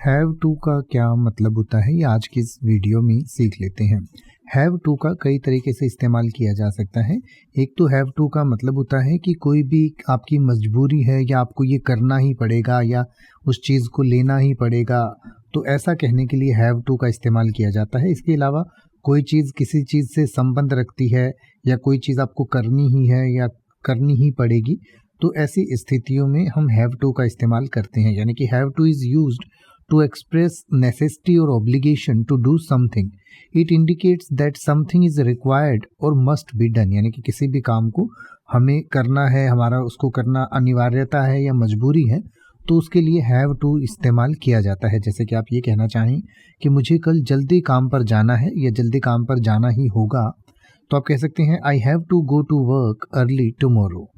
Have to का क्या मतलब होता है, ये आज की इस वीडियो में सीख लेते हैं। हैव टू का कई तरीके से इस्तेमाल किया जा सकता है। एक तो हैव टू का मतलब होता है कि कोई भी आपकी मजबूरी है या आपको ये करना ही पड़ेगा या उस चीज़ को लेना ही पड़ेगा, तो ऐसा कहने के लिए हैव टू का इस्तेमाल किया जाता है। इसके अलावा कोई चीज़ किसी चीज़ से संबंध रखती है या कोई चीज़ आपको करनी ही है या करनी ही पड़ेगी, तो ऐसी स्थितियों में हम हैव टू का इस्तेमाल करते हैं। यानी कि have two is used to express necessity or obligation to do something. It indicates that something is required or must be done. यानी कि किसी भी काम को हमें करना है, हमारा उसको करना अनिवार्यता है या मजबूरी है, तो उसके लिए हैव टू इस्तेमाल किया जाता है। जैसे कि आप ये कहना चाहें कि मुझे कल जल्दी काम पर जाना है या जल्दी काम पर जाना ही होगा, तो आप कह सकते हैं I have to go to work early tomorrow.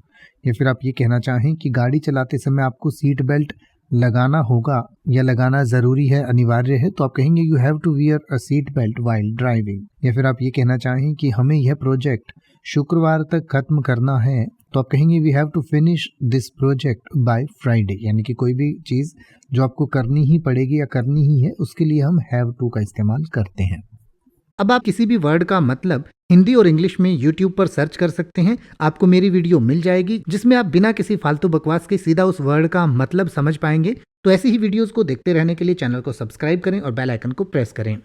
या फिर आप ये कहना चाहें कि गाड़ी चलाते समय आपको सीट बेल्ट लगाना होगा या लगाना ज़रूरी है, अनिवार्य है, तो आप कहेंगे you have to wear a seat belt while driving. या फिर आप ये कहना चाहें कि हमें यह प्रोजेक्ट शुक्रवार तक ख़त्म करना है, तो आप कहेंगे we have to finish this project by Friday. यानी कि कोई भी चीज़ जो आपको करनी ही पड़ेगी या करनी ही है, उसके लिए हम हैव टू का इस्तेमाल करते हैं। अब आप किसी भी वर्ड का मतलब हिंदी और इंग्लिश में YouTube पर सर्च कर सकते हैं। आपको मेरी वीडियो मिल जाएगी जिसमें आप बिना किसी फालतू बकवास के सीधा उस वर्ड का मतलब समझ पाएंगे। तो ऐसी ही वीडियोस को देखते रहने के लिए चैनल को सब्सक्राइब करें और बेल आइकन को प्रेस करें।